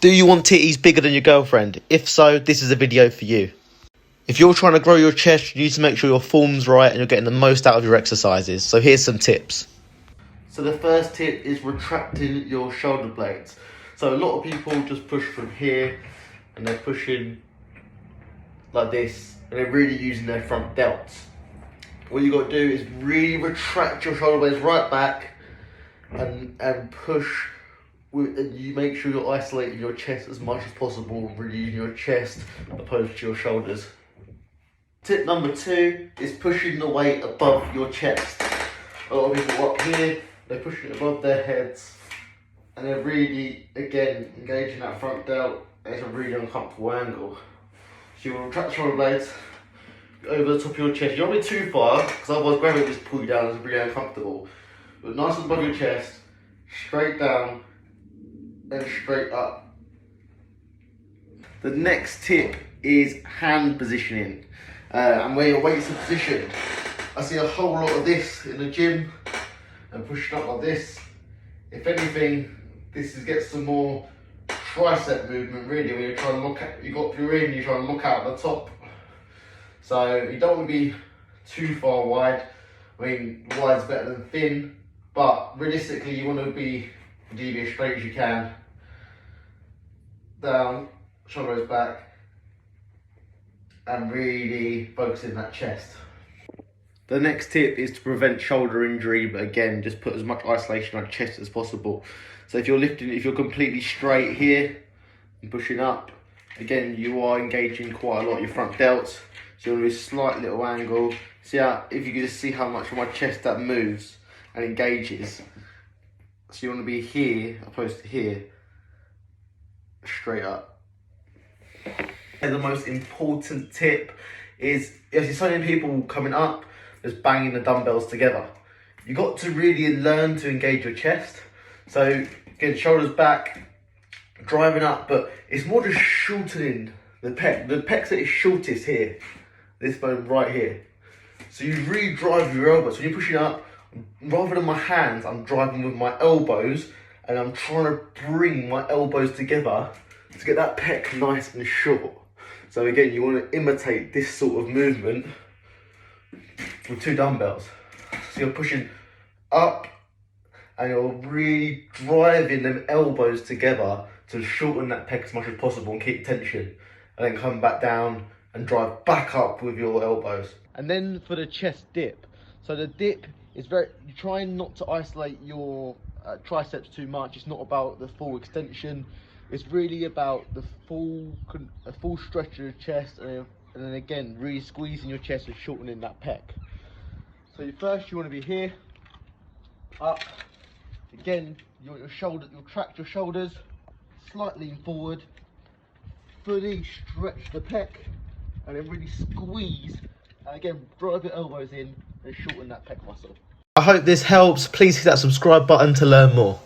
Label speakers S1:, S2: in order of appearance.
S1: Do you want titties bigger than your girlfriend? If so, this is a video for you. If you're trying to grow your chest, you need to make sure your form's right and you're getting the most out of your exercises. So here's some tips. So the first tip is retracting your shoulder blades. So a lot of people just push from here and they're pushing like this and they're really using their front delts. What you got to do is really retract your shoulder blades right back and push. You make sure you're isolating your chest as much as possible, really using your chest opposed to your shoulders. Tip number 2 is pushing the weight above your chest. A lot of people up here, they're pushing it above their heads and they're really, again, engaging that front delt. It's a really uncomfortable angle. So you will retract the shoulder blades over the top of your chest. You don't want to be too far, because otherwise gravity will just pull you down. It's really uncomfortable. But nice and above your chest, straight down and straight up. The next tip is hand positioning and where your weights are positioned. I see a whole lot of this in the gym and pushing up like this. If anything, this gets some more tricep movement really when you're trying to look at, you're trying to look out at the top. So you don't want to be too far wide. I mean, wide's better than thin, but realistically you want to be as straight as you can. Down, shoulders back, and really focusing that chest. The next tip is to prevent shoulder injury, but again, just put as much isolation on your chest as possible. So if you're completely straight here and pushing up, again, you are engaging quite a lot of your front delts. So you want to do a slight little angle. See how, if you can just see how much of my chest that moves and engages. So you want to be here opposed to here, straight up. And the most important tip is, if you see so many people coming up, just banging the dumbbells together. You got to really learn to engage your chest. So again, shoulders back, driving up, but it's more just shortening the pec. The pecs at its shortest here, this bone right here. So you really drive your elbows. When you're pushing up, rather than my hands, I'm driving with my elbows and I'm trying to bring my elbows together to get that pec nice and short. So again, you want to imitate this sort of movement with 2 dumbbells. So you're pushing up and you're really driving them elbows together to shorten that pec as much as possible and keep tension. And then come back down and drive back up with your elbows. And then for the chest dip. So the dip is you're trying not to isolate your triceps too much. It's not about the full extension. It's really about the full stretch of your chest, and then again, really squeezing your chest and shortening that pec. So first you want to be here, up. Again, you'll tract your shoulders, slightly lean forward, fully stretch the pec, and then really squeeze. And again, drive your elbows in and shorten that pec muscle. I hope this helps. Please hit that subscribe button to learn more.